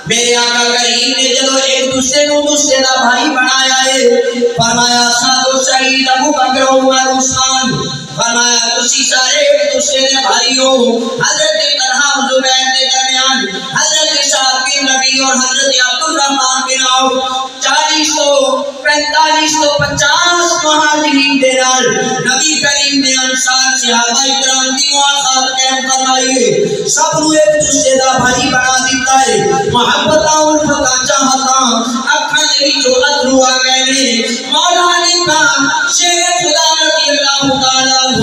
میرے آقا کریم نے جب ایک دوسرے کو دوسرے کا بھائی بنایا ہے، فرمایا سعد و سعید ابو بکر و عمر عثمان، فرمایا تسی سارے ایک دوسرے کے بھائی ہو۔ حضرت طلحہ و زبیر کے درمیان حضرت سعد بن ربیع اور حضرت عبد الرحمن بن عوف 40-45-50 مہاجرین دے نال نبی کریم نے انصار صحابہ اکرام کی مواخات قائم فرمائی ہے، سب کو ایک دوسرے کا بھائی بنا دیتا ہے، محبت الفت چاہتا اکھاں دے وچوں اترو آ گئے نے۔ مولا علی پاک شیر خدا رضی اللہ تعالیٰ عنہ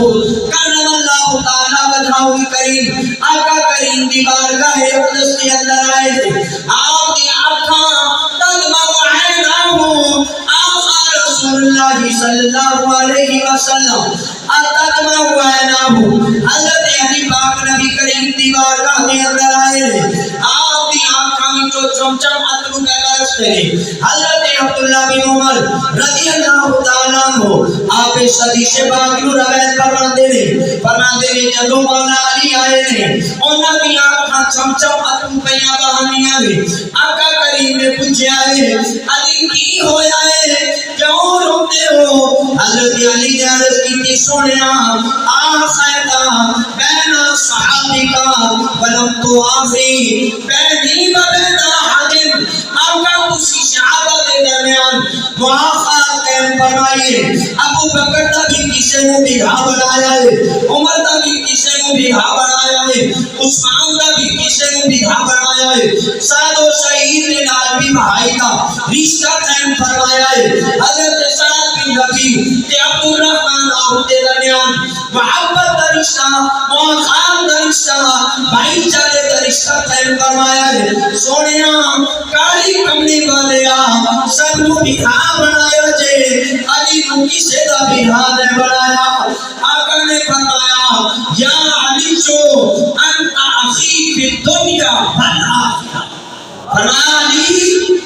کرم اللہ تعالیٰ وجہہ کریم آقا کریم دی بارگاہ اقدس کے اندر آئے تھے، آپ دی آنکھاں تدمع عیناہ آقا رسول اللہ صلی اللہ علیہ وسلم تدمع عیناہ حضرت علی پاک نبی کریم دی بارگاہ کے اندر آئے تھے، آپ دی آنکھاں میں جو چمچم اترو کے برستے ہیں۔ حضرت عبداللہ بن عمر رضی اللہ تعالیٰ عنہ آپ صدی سے باقی روایت فرماتے ہیں جدو مولا علی آئے نے انہاں دی آنکھاں چمچم اترو پیاں بہانیاں نے۔ آقا کریم نے پوچھا ہے علی کی ہویا ہے کیوں روتے ہو؟ حضرت علی نے عرض کی تھی سنیا آخیتا بین صحابی کا ولم تو آخری بینی و بین حاجم، آقا کسی صحابہ دے درمیان مواخات قائم فرمائیے۔ ابو بکر دا بھی کسے نو بیہا بنایا ہے، عمر دا بھی کسے نو بیہا بنایا ہے، عثمان دا بھی کسے نو بیہا بنایا ہے، سعد و سعید نے نال بھی بھائی دا رشتہ قائم فرمایا ہے۔ حضرت سعد بن ربیع تے عبد الرحمن عوف کے درمیان محبت دا رشتہ، مواخات دا رشتہ، بھائی چارے دا رشتہ قائم فرمایا ہے۔ سونیا کاری کملی والیا سب نو بیہا بنایا جے، علی نو کسے دا بیہا نے بنایا۔ آقا نے فرمایا یا علی شو انت اخی فی الدنیا والآخرہ، فرمایا علی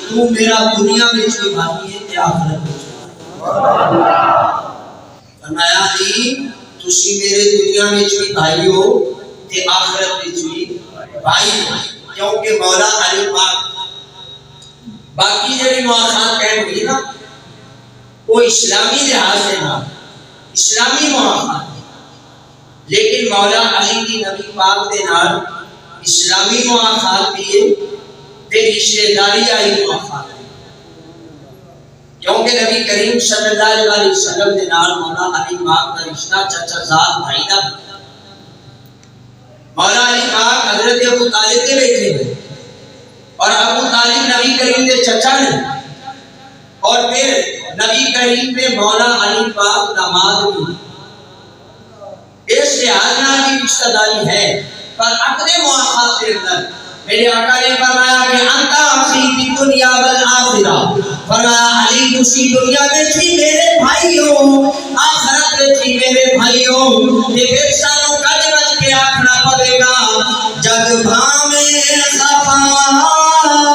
تو میرا دنیا میں بھی بھائی ہے تے آخرت میں بھی۔ فرمایا علی تسی میرے دنیا میں بھی بھائی ہو تے آخرت میں بھی بھائی ہو، کیونکہ مولا علی پاک باقی جڑی مواخات قائم ہوئی نا وہ اسلامی لحاظ سے نا اسلامی مواخات، لیکن مولا علی کی نبی پاک دے نال اسلامی مواخات بھی ہے تے رشتہ داری آئی مواخات ہے، کیونکہ نبی کریم صلی اللہ علیہ وسلم دے نال مولا علی پاک کا رشتہ چچا زاد بھائی دا۔ مولا علی پاک حضرت ابو طالب کے بیٹے ہیں اور ابو طالب نبی کریم دے چچا نے، اور پھر نبی کریم نے مولا علی پاک داماد بھی، اس لحاظ نہ بھی رشتہ داری ہے، پر اپنے مواخات کے اندر میرے آقا نے فرمایا کہ انت اخی فی دنیا والآخرہ، فرمایا علی تسی دنیا میں بھی میرے بھائی ہو، آخرت میں بھی میرے بھائی ہو۔ یہ پھر سانو کج بج کے آکھنا پڑے گا جگ بھاوے خفا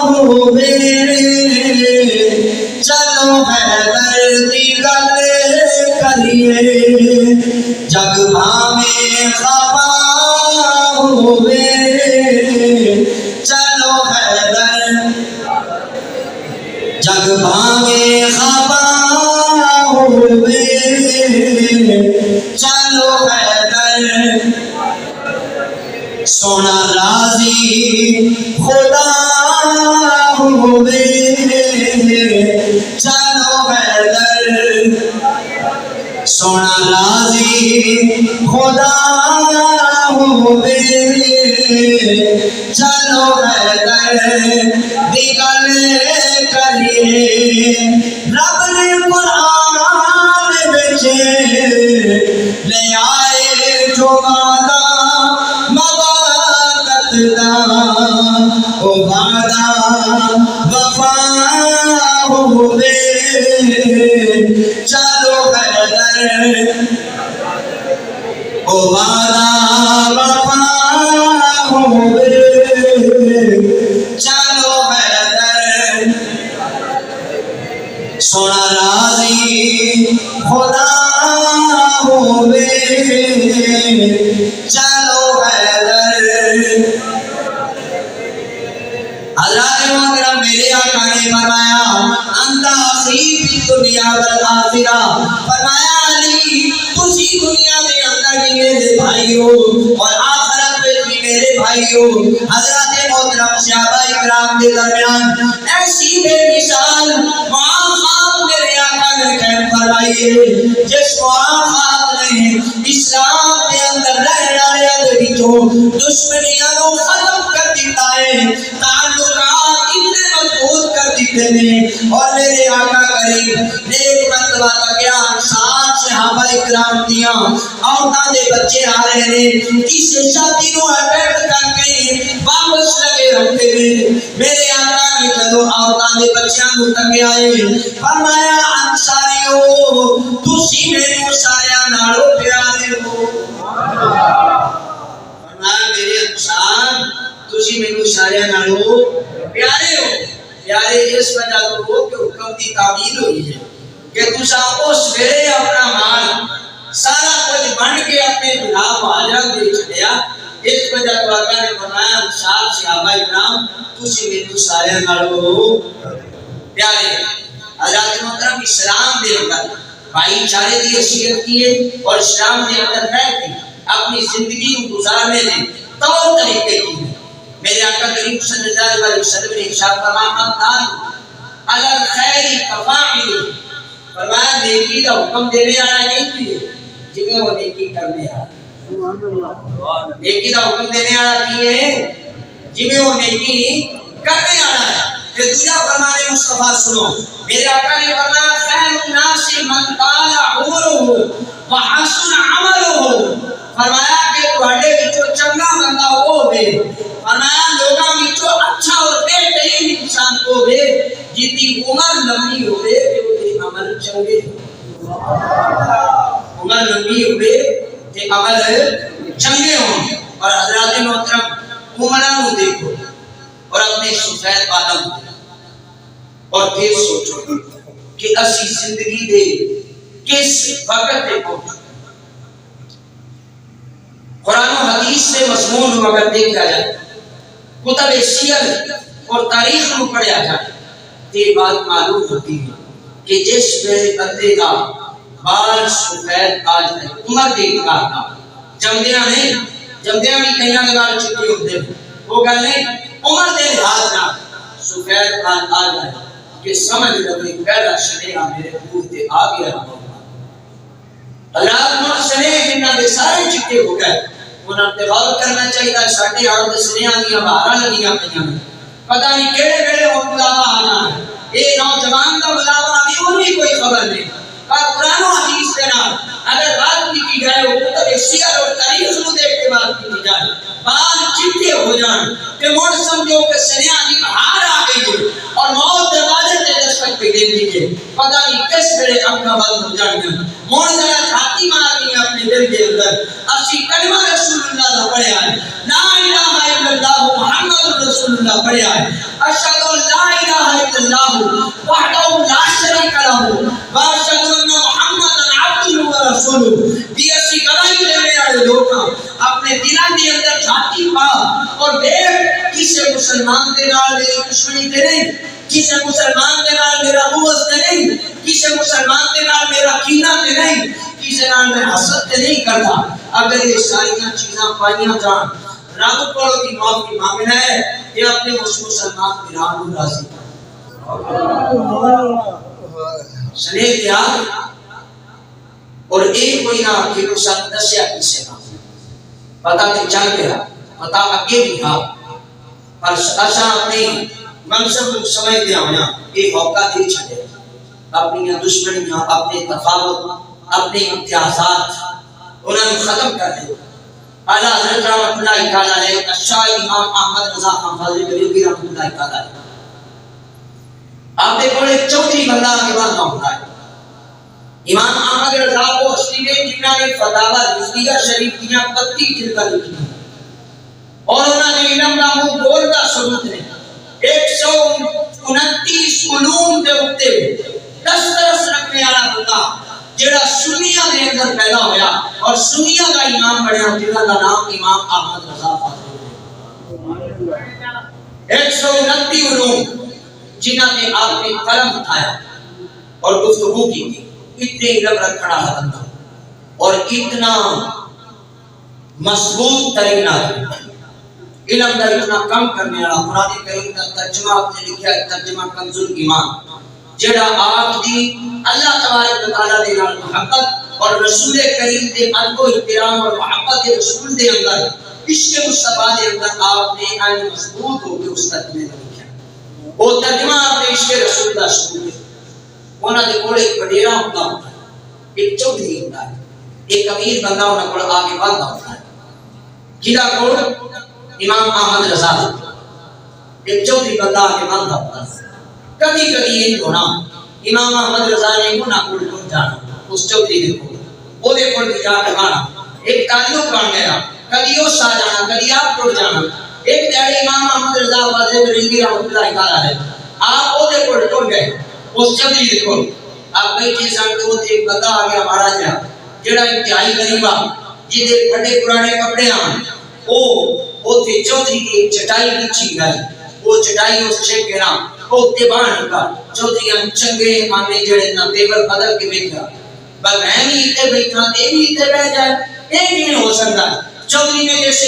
ہوئے چلو حیدر دی گل کریے، جگ بھاوے خفا ہوئے چلو حیدر، جگ بھاوے خفا ہوئے چلو حیدر، سونا راضی خدا ہوئے چلو حیدر، سونا راضی خدا ہوئے چلو حیدر دی گل کریے۔ رب نے قرآن وچ لے آئے جو وعدہ مبارکت دا، او وعدہ وفا ہوئے چلو حیدر، او وعدہ وفا ہوئے چلو حیدر، سونا راضی خدا ہوئے چلو حیدر۔ حضرات محترم میرے آقا نے فرمایا انت اخی فی الدنیا والآخرہ، فرمایا علی تسی دنیا دے اندر بھی میرے بھائی ہو اور آخرت میں بھی میرے بھائی ہو۔ حضرات محترم صحابہ اکرام کے درمیان ایسی بے مثال معاملات میرے آقا نے قائم فرمائیے جس معاملات نے اسلام کے اندر رہنے والے دشمنیاں کو ختم کر دیتا ہے، تعلقات اتنے مضبوط کر دیتے ہیں۔ اور میرے آقا کریم نے ایک مرتبہ تکیا انصار صحابہ اکرام دیاں عورتاں دے بچے آ رہے ہیں، کسی شادی نو اٹینڈ کر کے واپس لگے رہتے ہیں۔ میرے آقا نے جدو عورتاں دے بچیاں نو تکیا ہے فرمایا انصاریو تسی میرے سارے نالوں پیارے ہو، میرے انسان تسی میرے سارے نالوں پیارے ہو۔ پیارے اس وجہ تو ہو کہ حکم کی تعمیل ہوئی ہے کہ تسا اس ویلے اپنا مال سارا کچھ بن کے اپنے غلام حاجرہ دے چھڑیا، اس وجہ تو آقا نے فرمایا انصار صحابہ اکرام تسی میرے سارے نالوں پیارے۔ حضرات محترم اسلام دے اندر بھائی چارے کی حیثیت کی ہے اور اسلام دے اندر رہ کے اپنی زندگی کو گزارنے دے طور طریقے کی ہے۔ میرے آقا کریم صلی اللہ علیہ وسلم نے ارشاد فرمایا علی الخیر کفاعل، فرمایا نیکی کا حکم دینے والا نہیں کیے جنہیں وہ نیکی کرنے والا، نیکی کا حکم دینے والا کیے جنہیں وہ نیکی کرنے والا ہے۔ پھر دوسرا فرمان مصطفیٰ سنو، میرے آقا نے فرمایا خیر الناس من طال عمرہ وحسن عملہ، فرمایا کہ تواڈے وچوں چنگا بندہ وہ ہوے، فرمایا لوگاں وچوں اچھا اور بہترین انسان وہ ہوے جس دی عمر لمبی ہوے تے او دے عمل چنگے، عمر لمبی ہوے تے عمل چنگے ہوں۔ اور حضرات محترم عمراں نو دیکھو اور اپنے سفید بالوں اور پھر سوچو کہ اسی زندگی دے کس وقت دے پہنچو۔ قرآن و حدیث سے مضمون اگر دیکھا جائے، کتب سیر اور تاریخ میں پڑھا جائے تو یہ بات معلوم ہوتی ہے کہ جس ویلے بندے کا بال سفید آ جائے، عمر کے اعتبار کا، جمدیاں نہیں، جمدیاں بھی کئی نال چٹے ہوتے ہیں، وہ گل نہیں، عمر دے لحاظ نال سفید بال آ جائے کہ سمجھ لگے پہلا شریعہ میرے منہ تے آ گیا۔ اللہ مر سنے جنہاں دے سارے چٹے ہو گئے، انہاں تے غور کرنا چاہیے۔ ساڈے آل دے سنیاں دیاں بہاراں لگیاں پئیاں، پتہ نہیں کہڑے کہڑے ہو بلاوا آ جان، اے نوجوان دا بلاوا بھی انہی کوئی خبر نہیں۔ پر قرآن و حدیث دے نال اگر بات کی جائے وہ کتب سیر اور تاریخ نو دیکھ کے بات کی جائے، بال چٹے ہو جان تے مڑ سمجھو کہ سنیاں دی بہار آ گئی ہے اور موت دروازے تے دستک پہ دے دی ہے، پتہ نہیں کس ویلے اپنا بند ہو جان گے۔ مڑ ذرا چھاتی مارنی ہے اپنے دل کے اندر، اسی کلمہ رسول اللہ دا پڑھیا ہے، لا الہ الا اللہ محمد رسول اللہ پڑھیا ہے، اشہد ان لا الہ الا اللہ وحدہ لا شریک لہ واشہد ان محمد عبدہ ورسولہ۔ یہ اسی گواہی دینے والے لوگ اپنے دلوں کے اندر چھاتی پا اور دیکھ کسی مسلمان دے نال میری دشمنی تے نہیں، کسی مسلمان دے نال میرا بغض تے نہیں، کسی مسلمان دے نال میرا کینہ تے نہیں، کسی نال میں حسد تے نہیں کرتا۔ اگر یہ ساری چیزاں پائیاں جان، رب کو کی معافی مانگنا ہے کہ اپنے اس مسلمان پیران راضی سنے دیا اور ایک کوئی نہ کہ وہ ساتھ دسیا کسی نہ پتہ تے چل گیا، پتہ اگے بھی تھا، پر اساں اپنی منصب کو سمجھ دیا ہونا یہ موقع دے چھڑے، اپنی دشمنیاں، اپنے تفاوت، اپنے امتیازات انہوں نے ختم کر دے۔ اعلیٰ حضرت رحمت اللہ تعالیٰ علیہ شاہ امام احمد رضا خان فاضل بریلوی رحمت اللہ تعالیٰ علیہ آپ دیکھو ایک چوتھی بندہ کے بعد نہ ہوتا ہے۔ امام احمد رضا کو اصلی نے جنہاں نے فتاوی رضویہ شریف دیاں 32 جلداں لکھی اور انہوں نے علم کا منہ بول کا ثبوت نے 129 علوم دے اوتے دسترس رکھنے والا بندہ جڑا سنیاں دے اندر پیدا ہویا اور سنیاں دا امام بنیا جنہاں دا نام امام احمد رضا فاضل 129 علوم جنہاں نے آپ نے قلم اٹھایا اور گفتگو کی تھی، اتنے علم رکھنا ہے بندہ اور اتنا مضبوط ترین علم کا اتنا کم کرنے والا قرآن کریم کا ترجمہ آپ نے لکھا ہے، ترجمہ کنز الایمان، جڑا آپ دی اللہ تبارک و تعالیٰ دے نال محبت اور رسول کریم دے ادب و احترام اور محبت دے رسول دے اندر عشق مصطفیٰ دے اندر آپ نے آئین مضبوط ہو کے اس ترجمے میں لکھا۔ وہ ترجمہ آپ نے عشق رسول دا شروع ہے۔ انہاں دے کول ایک وڈیرا ہوتا ہے، ایک چودھری ہوتا ہے، ایک امیر بندہ انہاں کول آگے بڑھتا ہوتا ہے، جہاں کول امام احمد رضا ایک چودھری بندہ آگے بڑھتا ہوتا ہے۔ کبھی کبھی یہ ہونا امام احمد رضا نے انہاں کول جانا، اس چودھری دے کول وہ دے کول جا کے آنا، ایک تعلق بن گیا، کبھی اس آ جانا، کبھی آپ ٹر جانا۔ ایک دیہڑی امام احمد رضا واضح بریلوی رحمۃ اللہ تعالیٰ ہے، آپ وہ دے کول ٹر گئے اس چودھری دے کول۔ آپ بیٹھے سن تو ایک بندہ آ گیا مارا جا، جڑا انتہائی غریب آ، جہدے پھٹے پرانے کپڑے آن، وہ تھے چودھری کی ایک چٹائی بچھی گئی، وہ چٹائی اس چھے کے نام وہ تیبان کا چودھریاں چنگے مانے جڑے نہ تیبر بدل کے بیٹھا، بل میں بھی اتے بیٹھا تے بھی اتے بیٹھ جائے، ایک ہی نہیں ہو سکتا۔ چودھری نے جیسے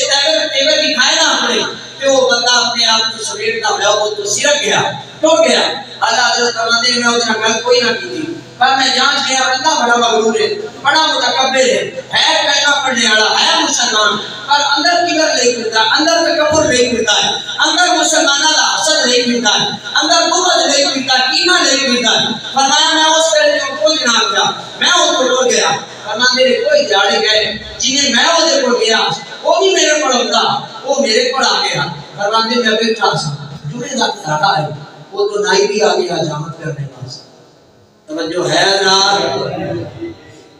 تیبر دکھائے نا اپنے، کہ وہ بندہ اپنے آپ کو سمیٹنا ہوا، وہ تو سرک گیا، ٹوٹ گیا۔ اللہ حضرت فرماتے ہیں میں ادھر گل کوئی نہ کی تھی، پر میں جانچ گیا بندہ بڑا مغرور ہے، بڑا متکبر ہے کلمہ پڑھنے والا ہے مسلمان، پر اندر کبر نہیں پھرتا، اندر تکبر نہیں پھرتا ہے، اندر مسلمانہ دا حسد نہیں پھرتا ہے، اندر بغض نہیں پھرتا، کینہ نہیں پھرتا ہے۔ فرمایا میں اس پہلے جو کوئی نہ کیا، میں اس کو ٹوٹ گیا۔ فرمایا میرے کوئی جاڑے گئے جنہیں میں وہ دے کو گیا، وہ بھی میرے کو ہوتا، وہ میرے کو آ گیا۔ فرمایا میں بیٹھا سا، جڑے دا کھاتا ہے، وہ تو نائی بھی آ گیا جامت کرنے پاس۔ توجہ ہے نا،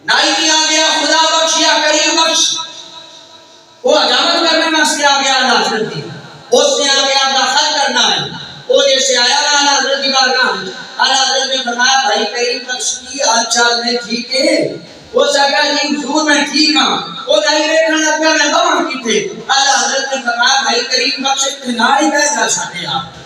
نائی بھی آ گیا، خدا بخش یا کریم بخش، وہ حجامت کرنے میں سے آ گیا اللہ حضرت دی، اس نے آ گیا دخل کرنا ہے، وہ جیسے آیا نا اللہ حضرت دی بارگاہ، اللہ حضرت نے فرمایا بھائی کریم بخش کی حال چال میں ٹھیک ہے؟ وہ سکا جی حضور میں ٹھیک ہوں، وہ نہیں بیٹھنے لگا میں بہاں کی تھے۔ اللہ حضرت نے فرمایا بھائی کریم بخش اتنائی بیٹھا سانے آپ،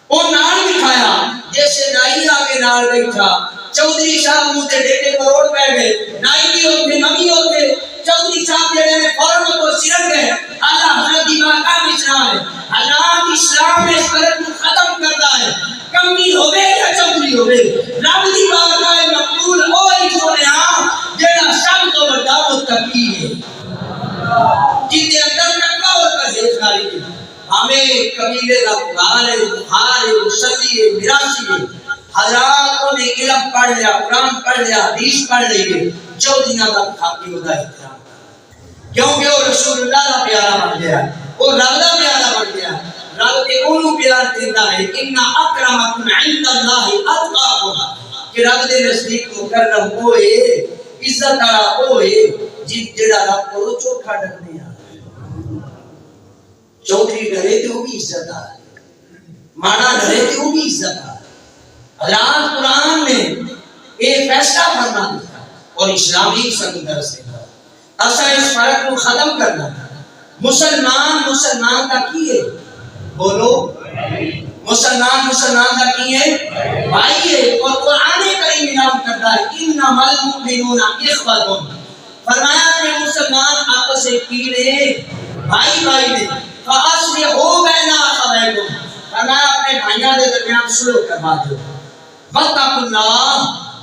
وہ نال بٹھایا، جیسے نائی آگے نال بیٹھا، چودھری صاحب مجھے ڈیٹے پر روڈ پہ گئے، نائی بھی ہوتے نمی ہوتے، چودھری صاحب جڑے میں فوراً کو سرک گئے۔ اللہ حضرت دی ماقام اسلام ہے، حالات اسلام میں اس فرق کو ختم کرتا ہے، کمی ہوئے یا چودھری ہوئے، رب دی بارگاہ مقبول ہوئی سنیا جڑا سب تو بڑا متقی ہے، جن کے اندر تقوی اور پرہیزگاری ہے۔ ہمیں قبیلے کا بخار ہے، بخار ہے، مسلی ہے، میراثی ہے، حضرات نے علم پڑھ لیا، قرآن پڑھ لیا، حدیث پڑھ لی، چودھریاں کا خاکی ہوتا ہے احترام، کیونکہ وہ رسول اللہ کا پیارا بن گیا، وہ رب کا پیارا بن گیا۔ رب کے انہوں پیار دیتا ہے، ان اکرمکم عند اللہ اتقاکم، کہ رب دے نزدیک مکرم ہوئے، عزت والا ہوئے، جڑا رب کو چوکھا ڈرنے آ، چودھری ڈرے تو وہ بھی عزت آ، مانا ڈرے تو وہ بھی عزت آ۔ حضرات قرآن نے ایک فیصلہ فرما دیا اور اسلامی سمندر سے اصل اس فرق کو ختم کرنا، مسلمان کا کی ہے، بولو مسلمان کا کی ہے، بھائی ہے، اور قرآن کریم انعام کرتا ہے انما المؤمنون اخوۃ، فرمایا کہ مسلمان آپس سے کیڑے بھائی نے، فاصلحوا بین اخویکم، فرمایا اپنے بھائیوں کے درمیان صلح کروا دو، واتقوا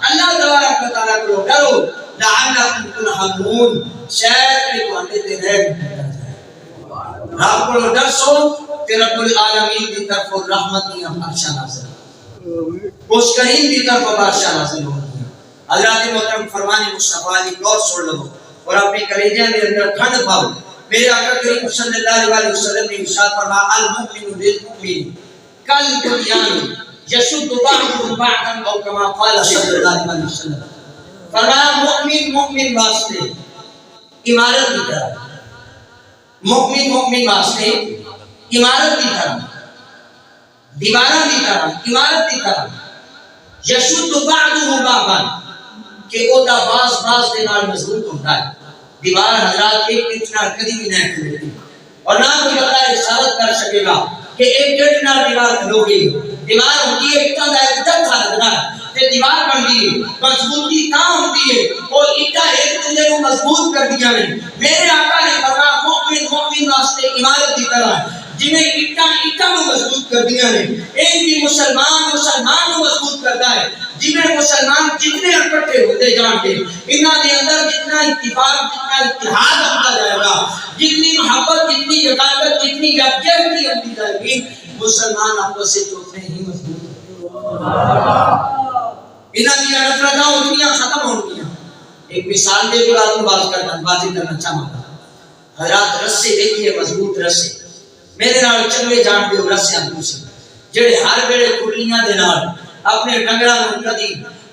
اللہ تبارک و تعالیٰ کو ڈرو، لعلکم ترحمون، شاید کہ تمہارے تے رحم رب کو ڈر سو کہ رب العالمین کی طرف رحمت کی بخشا نازل، اس کریم کی طرف بخشا نازل ہوگی۔ حضرات محترم فرمان مصطفیٰ کی غور سن لو اور اپنے کلیجے کے اندر ٹھنڈ پاؤ۔ میرے آقا کریم صلی اللہ علیہ وسلم نے ارشاد فرمایا المؤمن للمؤمن کالبنیان یشد بعضہ بعضا او کما قال صلی اللہ علیہ وسلم، فرمایا مومن واسطے عمارت کی طرح، مومن واسطے عمارت کی طرح، دیواروں کی طرح، عمارت کی طرح، یشد بعضہ بعضا، کہ او دا باز دے نال مضبوط ہوتا ہے۔ دیوار حضرات ایک اتنا کدی بھی نہیں کھلتی اور نہ کوئی بندہ ثابت کر سکے گا کہ ایک ڈیڑھ نال دیوار کھلو گئی دیوار ہوتی ہے اٹھا دا ایک ڈھکا لگنا تے دیوار بن گئی مضبوطی کہاں ہوتی ہے وہ اٹھا ایک دوسرے کو مضبوط کر دیا ہے میرے آقا نے فرمایا مومن واسطے عمارت کی طرح جنہیں اٹھا کو مضبوط کر دیا ہے ایک بھی مسلمان کو مضبوط کرتا ہے جنہیں مسلمان جتنے اکٹھے ہوتے جان کے انہاں دے اندر جتنا اتفاق جتنا اتحاد ہوتا جائے گا جتنی محبت جتنی یکایت جتنی یکجہتی ہوتی جائے گی مسلمان آپس سے اتنے ہی مضبوط انہاں دی نفرتاں اتنی ختم ہونگی ایک مثال دے کے بعد بازی کرنا چاہتا حضرات رسے دیکھئے مضبوط رسے میرے نال چلے جان دے رسے دوسرے جڑے ہر ویلے کھلیاں دے نال اپنے ڈنگراں نوں کدی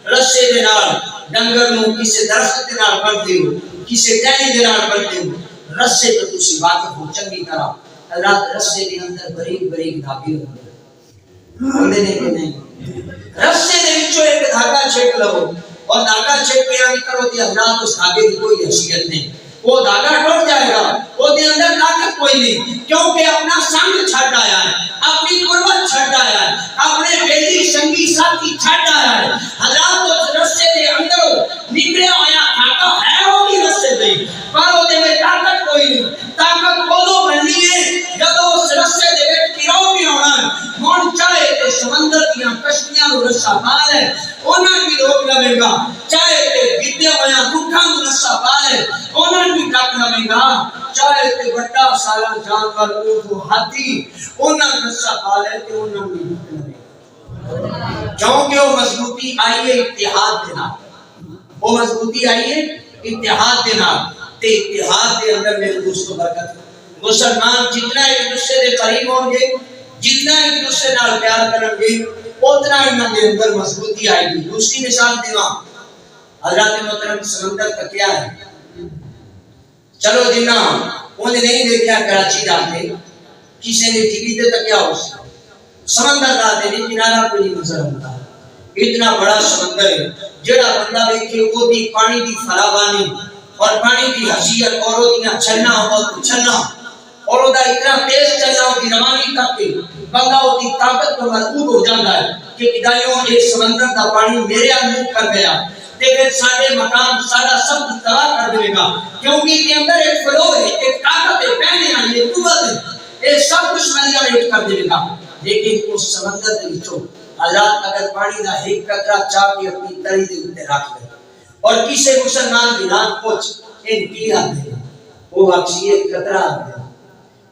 رسے دے نال ڈنگر نوں کسے درخت دے نال بندھدے ہو کسے ٹہنی دے نال بندھدے ہو رسے تو تسی واقف ہو چنگی طرح حضرات رسے دے اندر بریک بریک دھاگے ہوندے نے کہ نہیں رسے دے وچوں ایک دھاگا چھک لو اور دھاگا چھک کے آگے کرو تے حضرات اس دھاگے کی کوئی حیثیت نہیں وہ دھاگا ٹوٹ جائے گا وہ دے اندر طاقت کوئی نہیں کیونکہ اپنا سنگ چھٹ آیا ہے اپنی قربت چھٹ آیا ہے اپنے بیلی سنگی ساتھی چھٹ آیا ہے حضرات اس رسے دے اندر نکلے آیا دھاگا ہے وہ بھی رسے دے پر وہ دے میں طاقت کوئی نہیں طاقت وہ دو بننی ہے جب اس رسے دے گراؤ بھی ہونا ہے مون چاہے کہ سمندر دیاں کشتیاں نو رسا پال ہے انہاں بھی روک لگے گا چاہے کہ گدے ہویا رکھاں نو رسا پال ہے انہاں بھی ڈک لگے گا چاہے کہ بڑا سارا جانور اونٹ ہاتھی انہاں رسا پال ہے کہ انہاں بھی ڈک لگے گا کیونکہ وہ مضبوطی آئی ہے اتحاد کے نام وہ مضبوطی آئی ہے اتحاد کے نام تے اتحاد کے اندر میرے دوستوں برکت مسلمان جتنا ایک دوسرے کے قریب ہوں گے جتنا ایک دوسرے نال پیار کریں گے اتنا انہاں دے اندر مضبوطی آئے گی دوسری مثال دیواں حضرات محترم سمندر کا کیا ہے چلو جنہ انہیں نہیں دیکھا کراچی جاتے کسی نے ٹی وی دے تک کیا ہو سمندر جاتے نہیں کنارہ کوئی نہیں نظر ہوتا اتنا بڑا سمندر ہے جڑا بندہ دیکھے وہ دی پانی دی فراوانی اور پانی دی حیثیت اور وہ دیاں چلنا اور اچھلنا اور وہ دا اتنا تیز چلنا ہوتی روانی تک کے بندہ ہوتی طاقت پر مضبوط ہو جاتا ہے کہ ادائیوں ایک سمندر دا پانی میرے آنمود کر گیا لیکن سارے مقام سارا سب تباہ کر دے گا کیونکہ اس کے اندر ایک فلو ہے ایک طاقت ہے پہنے آئی ہے قوت ہے یہ سب کچھ ملیا ریٹ کر دے گا لیکن اس سمندر کے وچوں حضرات اگر پانی دا ایک قطرہ چاہ کے اپنی تری دے اوپر رکھ لے اور کسی مسلمان کی نام پوچھ ان کی آ دے وہ اکسی ایک قطرہ آ دے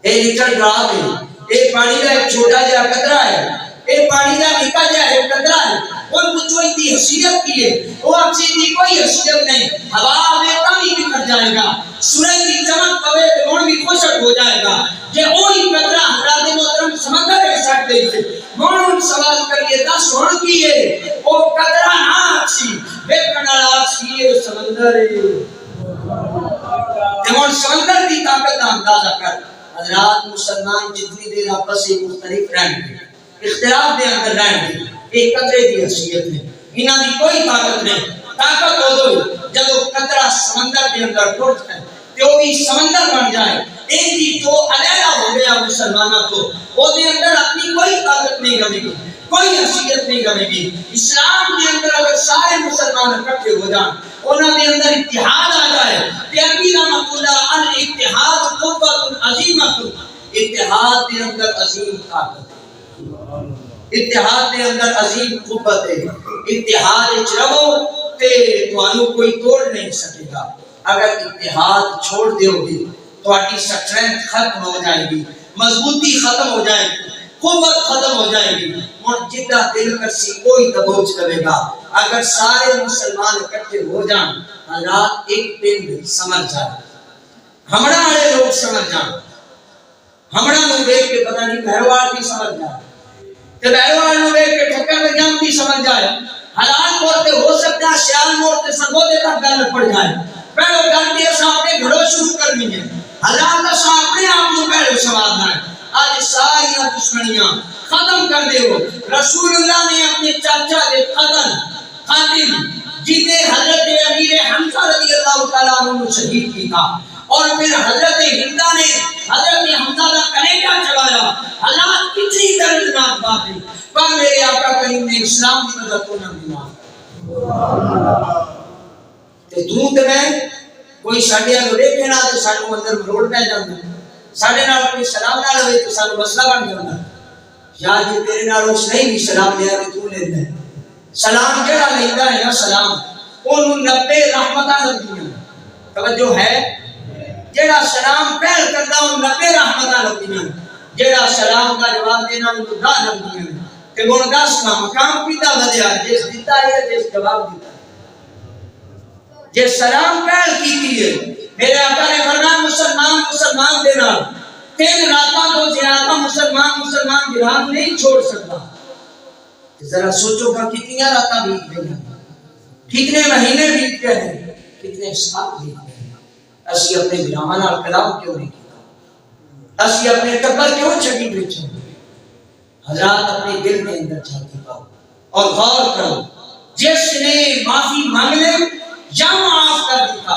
اے لیٹر ڈراپ ہے اے پانی کا ایک چھوٹا جا قطرہ ہے اے پانی کا نکا جا ایک قطرہ ہے ان کچھو اتنی حیثیت کی ہے وہ اکسی کی کوئی حیثیت نہیں ہوا میں کمی بکھر جائے گا سورج کی چمک پوے تو ان بھی خوشک ہو جائے گا کہ وہی قطرہ حضرات محترم سمندر ایک ساتھ دے تھے مون سوال کریے 10 ہون کی ہے وہ قطرہ نہ اکسی بے کنال اکسی ہے سمندر ہے جمون سمندر کی طاقت کا اندازہ کر حضرات مسلمان جتنی دیر آپس سے مختلف رہیں گے اختلاف دے اندر رہیں گے ایک قطرے کی حیثیت ہے انہاں دی کوئی طاقت نہیں طاقت ہو دو جب وہ قطرہ سمندر کے اندر ٹوٹ ہے کہ وہ بھی سمندر بن جائے ایک ہی تو علیحدہ ہو گیا مسلمانوں کو وہ دے اندر اپنی کوئی طاقت نہیں رہے گی کوئی حیثیت نہیں رہے گی اسلام کے اندر اگر سارے مسلمان اکٹھے ہو جائیں انہاں دے اندر اتحاد آ جائے پیغمبر کا مقولہ الاتحاد قوت عظیمۃ اتحاد کے اندر عظیم طاقت اتحاد کے اندر عظیم قوت ہے اتحاد وچ رہو تے تانوں کوئی توڑ نہیں سکے گا اگر اتحاد چھوڑ دیو گے تہاڈی سٹرینتھ ختم ہو جائے گی مضبوطی ختم ہو جائے گی قوت ختم ہو جائے گی اور جتنا دل کرسی کوئی دبوچ کرے گا اگر سارے مسلمان اکٹھے ہو جائیں حضرات ایک پنڈ سمجھ جائے ہمڑا والے لوگ سمجھ جائیں ہمڑا نو دیکھ کے پتہ نہیں بہروال بھی سمجھ جائے کہ بہروال نو دیکھ کے ٹھکر میں جام بھی سمجھ جائے حلال موڑ تے ہو سکتا ہے سیال موڑ تے سرگودے تک گل پڑ جائے پہلو گل تے اساں اپنے گھروں شروع کرنی ہے حلال اساں اپنے آپ کو پہلو سمجھنا ہے آج ساری دشمنیاں ختم کر دے ہو رسول اللہ نے اپنے چاچا دے قتل خاتم جنہیں حضرت امیر حمزہ رضی اللہ تعالیٰ عنہ شہید کی تھا اور پھر حضرت ہندا نے حضرت حمزہ کا کلیجہ چلایا. حالات کتنی دردناک بات ہے پر میرے آقا کریم نے اسلام کی مدد کو نہ ملا. تے دودھ میں کوئی ساڈے نال ویکھے نا تے سانو اندر مروڑ پہ جاندا. ساڈے نال کوئی سلام نہ لوے تے سانو مسئلہ بن جاندا. یا جی تیرے نال اس نہیں بھی سلام لیا تے تو لیندا ہے. سلام جڑا لیندا ہے نا سلام اونوں 90 رحمتاں لگدیاں. توجہ ہے جڑا سلام پہل کردا اون 90 رحمتاں لگدیاں. جڑا سلام کا جواب دینا اون 10 لگدیاں. تے ہن 10 کا مقام کیتا ودیا جس دتا ہے جس جواب دیتا. جس سلام پہل کیتی ہے میرے آقا نے فرمایا مسلمان دے نال 3 راتاں تو زیادہ مسلمان جہاد نہیں چھوڑ سکتا. ذرا سوچو گا کتنی راتاں بیت گئی ہیں, کتنے مہینے بیت گئے ہیں, کتنے سال بیت گئے ہیں. اسی اپنے گراما نال کلام کیوں نہیں کیتا؟ اسی اپنے ٹبر کیوں چھڈی بیٹھے؟ حضرات اپنے دل کے اندر جھانکی پاؤ اور غور کرو. جس نے معافی مانگ لے یا معاف کر دیتا,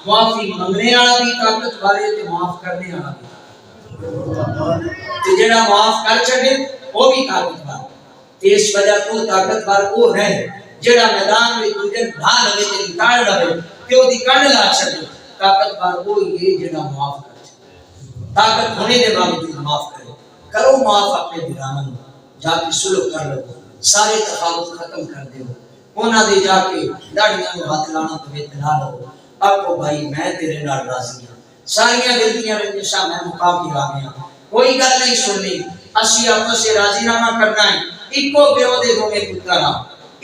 معافی منگنے والا بھی طاقت والے تے معاف کرنے والا بھی. تے جڑا معاف کر چھڈے وہ بھی طاقت والا. تے اس وجہ تو طاقت وار وہ ہے جڑا میدان میں دوجے ڈھا لوے تے نکال لوے تے اودی کنڈ لا چھڈے. طاقت وار وہ ہی جڑا معاف کر چھڈے. طاقت ہونے دے باوجود معاف کرے. کرو معاف اپنے دلانوں جا کے صلح کر لو, سارے تفاوت ختم کر دیو. انہاں دے جا کے داڑیاں نوں ہاتھ لانا تے اتنا لو آکو بھائی میں تیرے نال راضی ہاں. ساریاں دلتیاں رنجشاں میں مکا کے آ گیا. کوئی گل نہیں سننی. اسی آپس سے راضی نامہ کرنا ہے. اکو پیو دے دوویں پتر ہاں,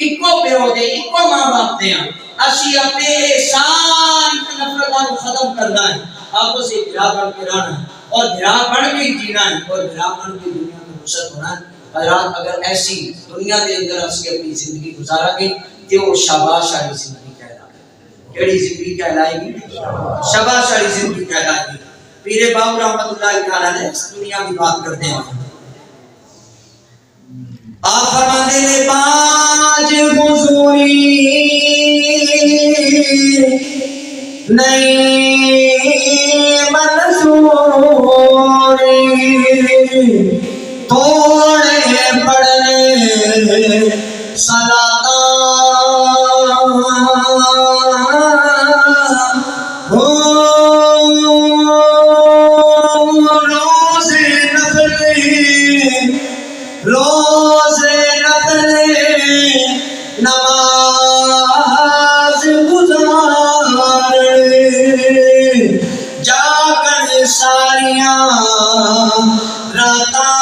اکو پیو دے اکو ماں باپ دے ہاں. اسی اپنے ساری نفرتاں کو ختم کرنا ہے. آپس سے بھرا بن کے رہنا ہے اور بھرا بن کے جینا ہے اور بھرا بن کے دنیا میں رخصت ہونا ہے. حضرات اگر ایسی دنیا کے اندر اسی اپنی زندگی گزارا گے کہ وہ شاباش والی زندگی کہلائے گی. کیڑی زندگی کہلائے گی؟ شاباش والی زندگی کہلائے گی. پیر بابو رحمت اللہ تعالی نے اس دنیا کی بات کرتے ہیں. آپ فرماتے ہیں پانچ حضوری نہیں منصوری تھوڑے پڑھنے صلاۃ روز نفل نماز گزار جا کر ساریاں راتاں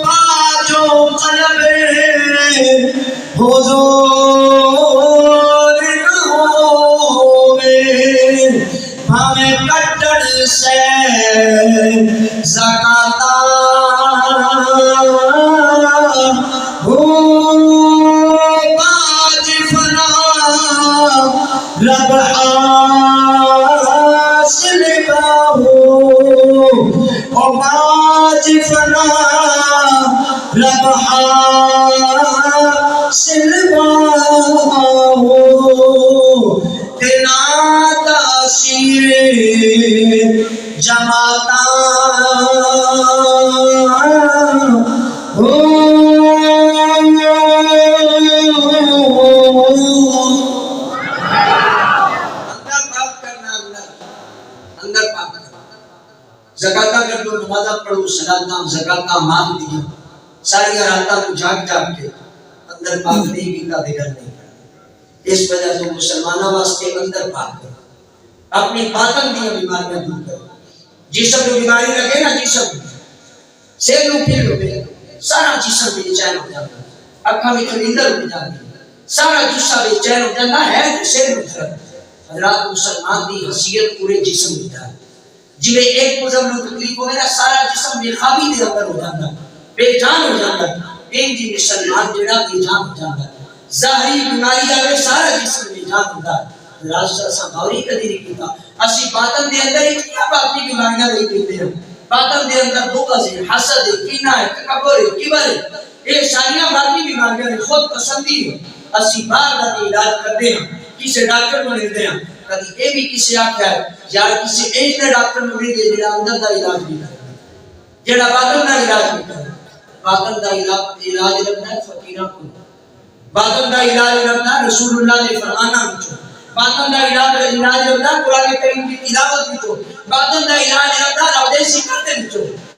باجو قلب حضور نہ ہووے ہمیں کٹڑ سے زکاتا باج فنا رب حاصل باہو او باج فنا رب حاصل باہو تینا تاثیر جماعتاں زکاتہ کر دو, نمازہ پڑھو, صلاتاں زکاتاں مانگ دیا, ساری راتاں کو جاگ جاگ کے اندر پاک نہیں کیتا بغیر نہیں کرتا. اس وجہ سے مسلمانوں واسطے اندر پاک کرو, اپنی باطن دی بیماریاں دور کرو. جسم کو بیماری لگے نا, جسم سر نو پھر ہوے سارا جسم بے چین ہو جاتا ہے, اکھاں وچ نیندر اڑ جاتی ہے, سارا جسم بے چین ہو جاتا ہے تے سر نو درد. حضرات مسلمان دی حیثیت پورے جسم وچ ہے. جویں ایک عضو نو تکلیف ہوے نا سارا جسم بے خوابی دے اندر ہو جاتا ہے, بے جان ہو جاتا ہے. انج مسلمان جڑا بے جان ہو جاتا ہے, ظاہری بیماری آوے سارا جسم بے جان ہوتا ہے. راستہ سا غوری کدی نہیں کیتا. اسی باطن دے اندر اتنی باطنی بیماریاں لئی پیتے ہیں. باطن دے اندر بغض ہے, حسد ہے, کینہ ہے, تکبر ہے, کبر ہے, یہ ساری باطنی بیماریاں ہیں. خود پسندی ہے, اسی باہر دا علاج کرتے ہیں کسی ڈاکٹر کو ملتے ہیں کبھی یہ بھی کسی آخیا ہے یار کسی ایک ڈاکٹر کو مل دے جڑا اندر دا علاج بھی کرے جڑا باطن دا علاج بھی کرے باطن دا علاج لگتا ہے فقیراں کو باطن دا علاج لگتا ہے رسول اللہ نے فرمانا وچوں باطن دا علاج لگتا ہے قرآن کریم کی تلاوت وچوں باطن دا علاج لگتا ہے رب دے ذکر دے وچوں